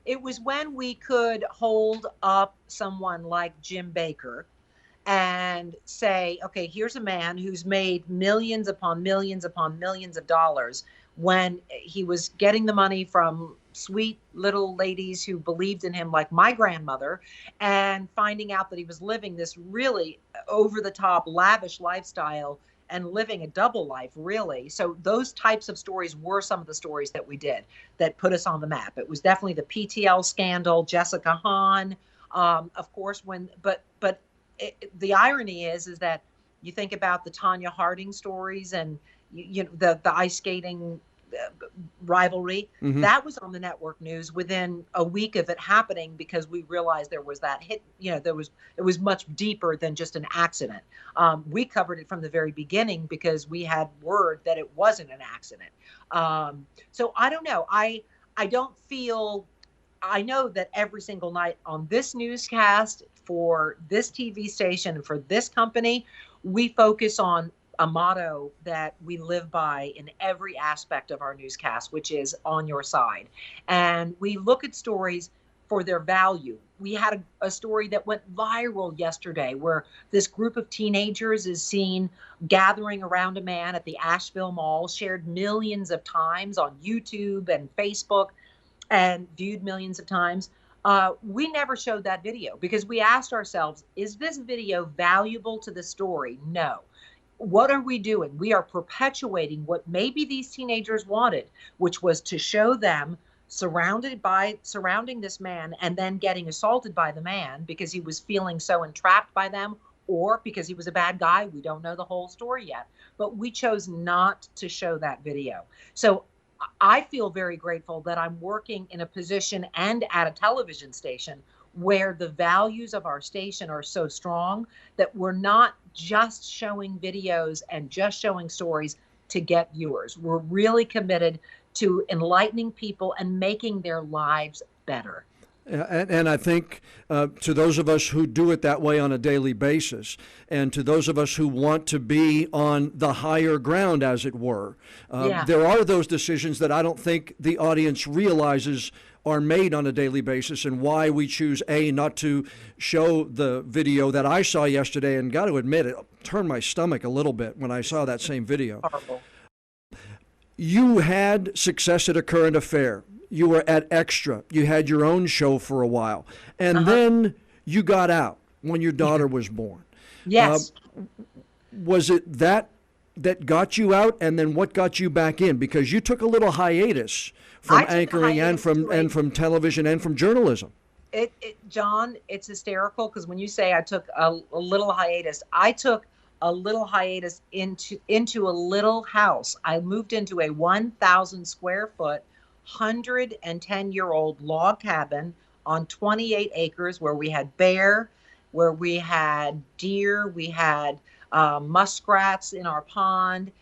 it was when we could hold up someone like Jim Baker and say, okay, here's a man who's made millions upon millions upon millions of dollars. when he was getting the money from sweet little ladies who believed in him, like my grandmother, and finding out that he was living this really over the top, lavish lifestyle and living a double life, really. So those types of stories were some of the stories that we did that put us on the map. It was definitely the PTL scandal, Jessica Hahn, of course. The irony is that you think about the Tanya Harding stories and the ice skating rivalry. Mm-hmm. That was on the network news within a week of it happening, because we realized there was that hit. It was much deeper than just an accident. We covered it from the very beginning because we had word that it wasn't an accident. So I don't know. I don't feel. I know that every single night on this newscast, for this TV station, and for this company, we focus on a motto that we live by in every aspect of our newscast, which is on your side. And we look at stories for their value. We had a story that went viral yesterday where this group of teenagers is seen gathering around a man at the Asheville Mall, shared millions of times on YouTube and Facebook, and viewed millions of times. We never showed that video because we asked ourselves, is this video valuable to the story? No. What are we doing? We are perpetuating what maybe these teenagers wanted, which was to show them surrounding this man and then getting assaulted by the man because he was feeling so entrapped by them, or because he was a bad guy. We don't know the whole story yet, but we chose not to show that video. So I feel very grateful that I'm working in a position and at a television station where the values of our station are so strong that we're not just showing videos and just showing stories to get viewers. We're really committed to enlightening people and making their lives better. And I think to those of us who do it that way on a daily basis, and to those of us who want to be on the higher ground, as it were, there are those decisions that I don't think the audience realizes are made on a daily basis, and why we choose not to show the video that I saw yesterday. And got to admit, it turned my stomach a little bit when I saw that same video. Horrible. You had success at A Current Affair. You were at Extra. You had your own show for a while. And then you got out when your daughter was born. Yes. Was it that got you out, and then what got you back in? Because you took a little hiatus from anchoring and from television and from journalism. John, it's hysterical because when you say I took a little hiatus, I took a little hiatus into a little house. I moved into a 1,000 square foot, 110-year-old log cabin on 28 acres where we had bear, where we had deer, we had muskrats in our pond.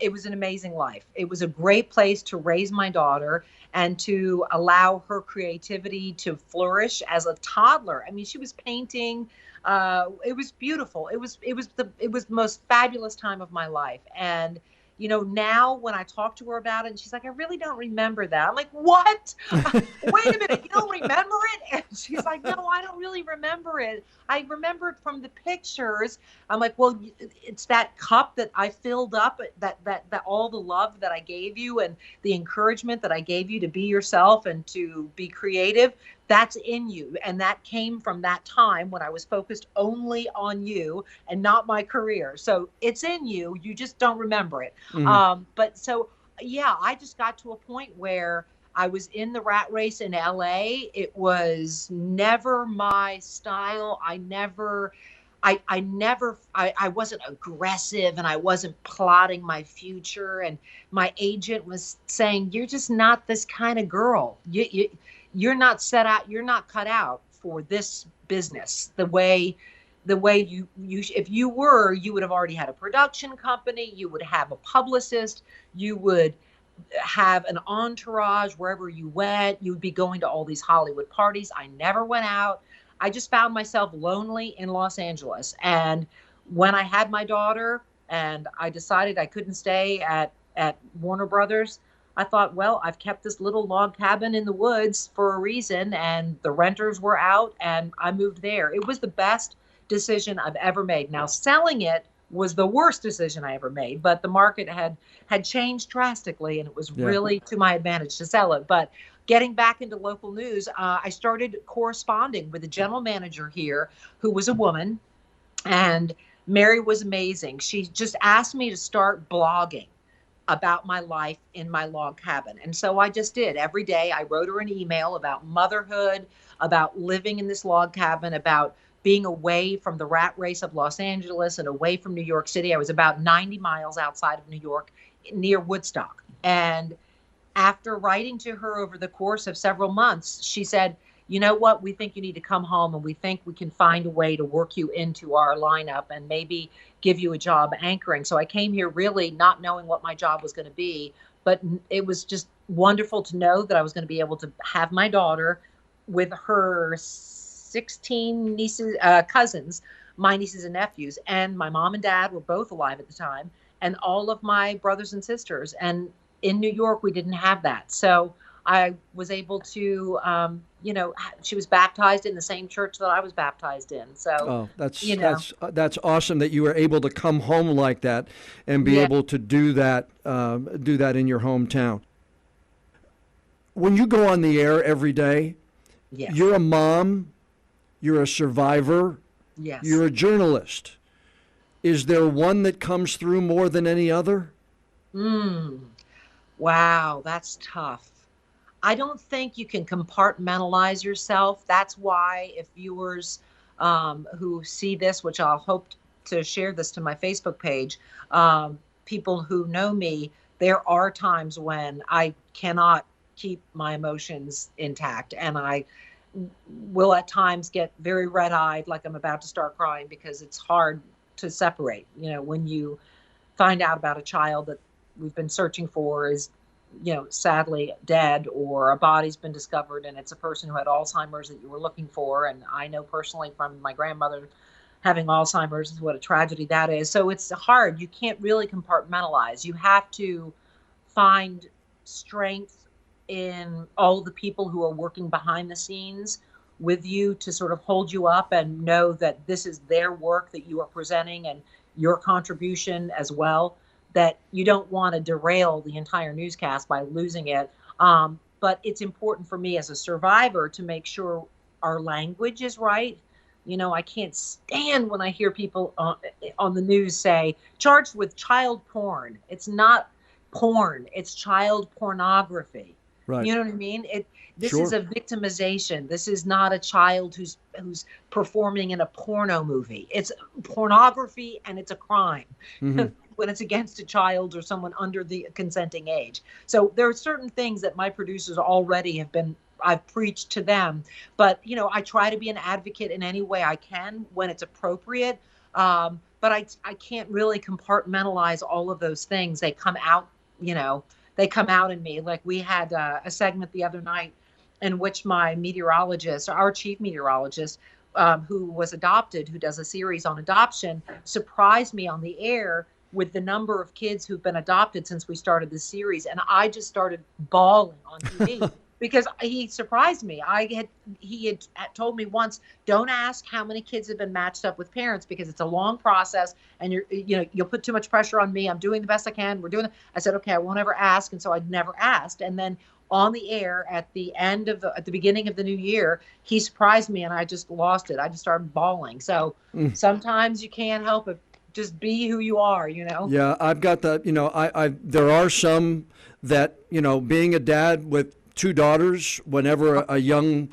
It was an amazing life. It was a great place to raise my daughter and to allow her creativity to flourish as a toddler. I mean, she was painting. It was beautiful. It was the most fabulous time of my life. And now when I talk to her about it, and she's like, I really don't remember that. I'm like, what? Wait a minute, you don't remember it? And she's like, no, I don't really remember it. I remember it from the pictures. I'm like, well, it's that cup that I filled up, that all the love that I gave you and the encouragement that I gave you to be yourself and to be creative. That's in you. And that came from that time when I was focused only on you and not my career. So it's in you. You just don't remember it. Mm-hmm. I just got to a point where I was in the rat race in LA. It was never my style. I wasn't aggressive, and I wasn't plotting my future. And my agent was saying, you're just not this kind of girl. You're not set out. You're not cut out for this business. The way you if you were, you would have already had a production company. You would have a publicist. You would have an entourage wherever you went. You would be going to all these Hollywood parties. I never went out. I just found myself lonely in Los Angeles. And when I had my daughter and I decided I couldn't stay at Warner Brothers, I thought, well, I've kept this little log cabin in the woods for a reason, and the renters were out, and I moved there. It was the best decision I've ever made. Now, selling it was the worst decision I ever made. But the market had changed drastically, and it was Yeah. really to my advantage to sell it. But getting back into local news, I started corresponding with the general manager here, who was a woman, and Mary was amazing. She just asked me to start blogging about my life in my log cabin. And so I just did. Every day I wrote her an email about motherhood, about living in this log cabin, about being away from the rat race of Los Angeles and away from New York City. I was about 90 miles outside of New York, near Woodstock. And after writing to her over the course of several months, she said, you know what, we think you need to come home, and we think we can find a way to work you into our lineup and maybe give you a job anchoring. So I came here really not knowing what my job was going to be, but it was just wonderful to know that I was going to be able to have my daughter with her 16 nieces, cousins, my nieces and nephews, and my mom and dad were both alive at the time, and all of my brothers and sisters. And in New York, we didn't have that. So I was able to, she was baptized in the same church that I was baptized in. So, Oh, that's you know, that's awesome that you were able to come home like that and be yeah, able to do that in your hometown. When you go on the air every day, yes, you're a mom, you're a survivor, yes. you're a journalist. Is there one that comes through more than any other? Mm, wow, that's tough. I don't think you can compartmentalize yourself. That's why if viewers who see this, which I'll hope to share this to my Facebook page, people who know me, there are times when I cannot keep my emotions intact, and I will at times get very red-eyed, like I'm about to start crying, because it's hard to separate. When you find out about a child that we've been searching for is, sadly dead, or a body's been discovered and it's a person who had Alzheimer's that you were looking for. And I know personally from my grandmother having Alzheimer's what a tragedy that is. So it's hard. You can't really compartmentalize. You have to find strength in all the people who are working behind the scenes with you to sort of hold you up and know that this is their work that you are presenting and your contribution as well, that you don't want to derail the entire newscast by losing it. But it's important for me as a survivor to make sure our language is right. I can't stand when I hear people on the news say charged with child porn. It's not porn, it's child pornography. Right. You know what I mean? This is Sure. a victimization. This is not a child who's performing in a porno movie. It's pornography, and it's a crime Hmm. when it's against a child or someone under the consenting age. So there are certain things that my producers already I've preached to them, but I try to be an advocate in any way I can when it's appropriate. But I can't really compartmentalize all of those things. They come out, they come out in me. Like we had a segment the other night in which my meteorologist, our chief meteorologist, who was adopted, who does a series on adoption, surprised me on the air with the number of kids who've been adopted since we started the series. And I just started bawling on TV because he surprised me. He had told me once, don't ask how many kids have been matched up with parents because it's a long process and you'll put too much pressure on me. I'm doing the best I can. We're doing it. I said, okay, I won't ever ask. And so I'd never asked. And then on the air at the beginning of the new year, he surprised me and I just lost it. I just started bawling. So sometimes you can't help it. Just be who you are, Yeah, I've got the, I there are some that, being a dad with two daughters, whenever a young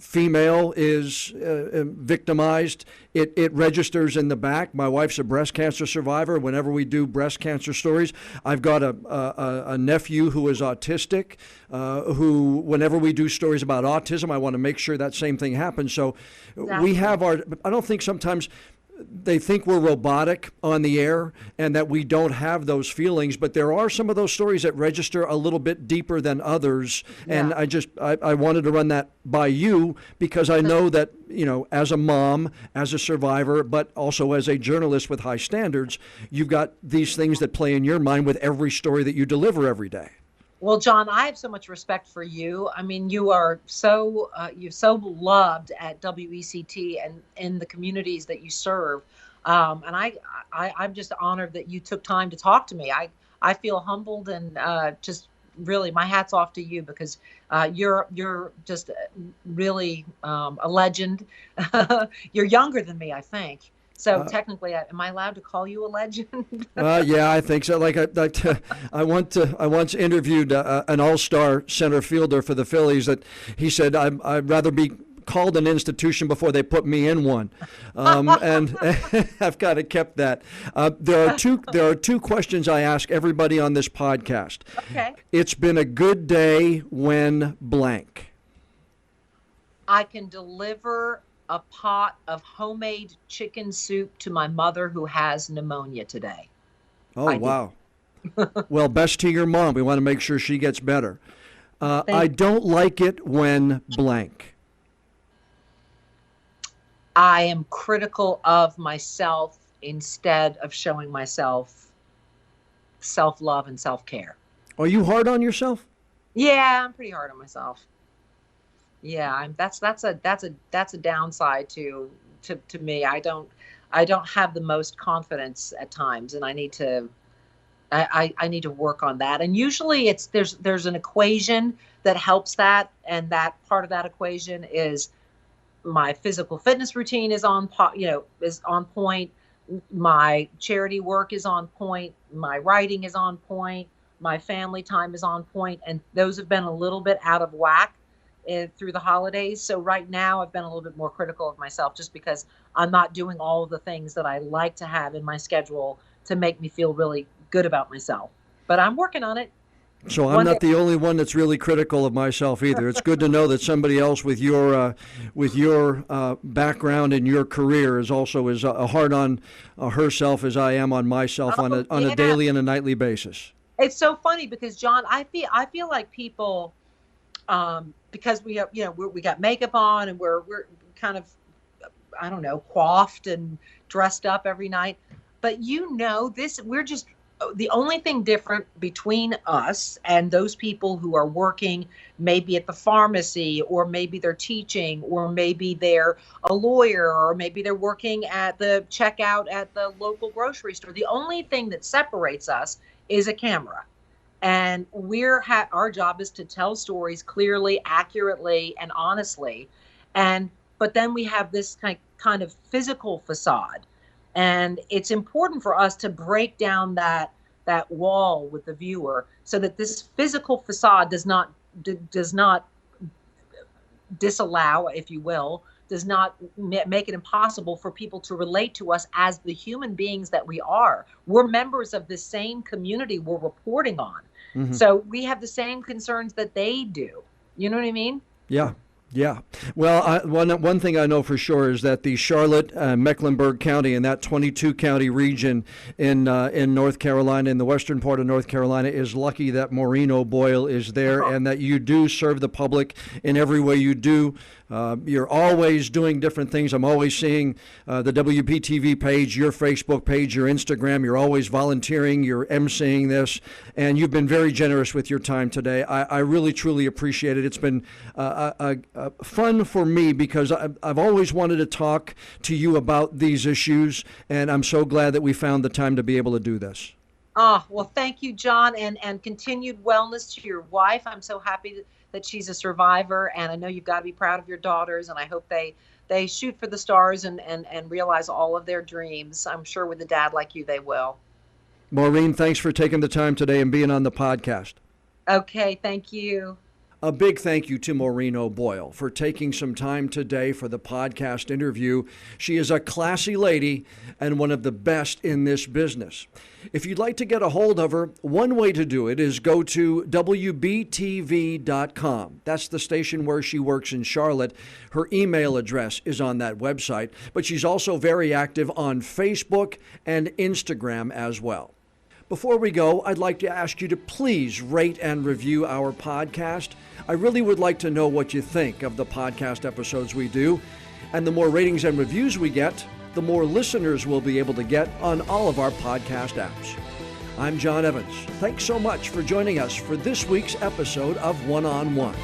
female is victimized, it registers in the back. My wife's a breast cancer survivor. Whenever we do breast cancer stories, I've got a nephew who is autistic, who, whenever we do stories about autism, I want to make sure that same thing happens. So we have I don't think sometimes they think we're robotic on the air and that we don't have those feelings, but there are some of those stories that register a little bit deeper than others. And I wanted to run that by you because I know that, as a mom, as a survivor, but also as a journalist with high standards, you've got these things that play in your mind with every story that you deliver every day. Well, John, I have so much respect for you. I mean, you are you're so loved at WECT and in the communities that you serve. And I'm just honored that you took time to talk to me. I feel humbled and just really my hat's off to you because you're just really a legend. You're younger than me, I think. So technically, am I allowed to call you a legend? Yeah, I think so. I once interviewed an all-star center fielder for the Phillies that he said I'd rather be called an institution before they put me in one, and I've kind of kept that. There are two questions I ask everybody on this podcast. Okay. It's been a good day when blank. I can deliver a pot of homemade chicken soup to my mother who has pneumonia today. Oh, wow. Well, best to your mom. We want to make sure she gets better. I don't like it when blank. I am critical of myself instead of showing myself self-love and self-care. Are you hard on yourself? Yeah, I'm pretty hard on myself. Yeah, that's a downside to me. I don't have the most confidence at times, and I need to work on that. And usually there's an equation that helps that, and that part of that equation is my physical fitness routine is on point. My charity work is on point. My writing is on point. My family time is on point, and those have been a little bit out of whack through the holidays. So right now I've been a little bit more critical of myself just because I'm not doing all of the things that I like to have in my schedule to make me feel really good about myself. But I'm working on it. So I'm not the only one that's really critical of myself either. It's good to know that somebody else with your background and your career is also as hard on herself as I am on myself on a daily and a nightly basis. It's so funny because John, I feel like people, because we have we got makeup on and we're kind of, I don't know, coiffed and dressed up every night, but we're just. The only thing different between us and those people who are working maybe at the pharmacy, or maybe they're teaching, or maybe they're a lawyer, or maybe they're working at the checkout at the local grocery store. The only thing that separates us is a camera. And our job is to tell stories clearly, accurately, and honestly. But then we have this kind of physical facade. And it's important for us to break down that wall with the viewer so that this physical facade does not disallow, if you will, does not make it impossible for people to relate to us as the human beings that we are. We're members of the same community we're reporting on. Mm-hmm. So we have the same concerns that they do. You know what I mean? Yeah. Yeah. Well, one thing I know for sure is that the Charlotte, Mecklenburg County, and that 22-county region in North Carolina, in the western part of North Carolina, is lucky that Maureen O'Boyle is there, and that you do serve the public in every way you do. You're always doing different things. I'm always seeing the WPTV page, your Facebook page, your Instagram. You're always volunteering. You're emceeing this, and you've been very generous with your time today. I really, truly appreciate it. It's been fun for me because I've always wanted to talk to you about these issues, and I'm so glad that we found the time to be able to do this. Oh, well, thank you, John, and continued wellness to your wife. I'm so happy that she's a survivor, and I know you've got to be proud of your daughters, and I hope they shoot for the stars and realize all of their dreams. I'm sure with a dad like you, they will. Maureen, thanks for taking the time today and being on the podcast. Okay, thank you. A big thank you to Maureen O'Boyle for taking some time today for the podcast interview. She is a classy lady and one of the best in this business. If you'd like to get a hold of her, one way to do it is go to WBTV.com. That's the station where she works in Charlotte. Her email address is on that website, but she's also very active on Facebook and Instagram as well. Before we go, I'd like to ask you to please rate and review our podcast. I really would like to know what you think of the podcast episodes we do. And the more ratings and reviews we get, the more listeners we'll be able to get on all of our podcast apps. I'm John Evans. Thanks so much for joining us for this week's episode of One on One.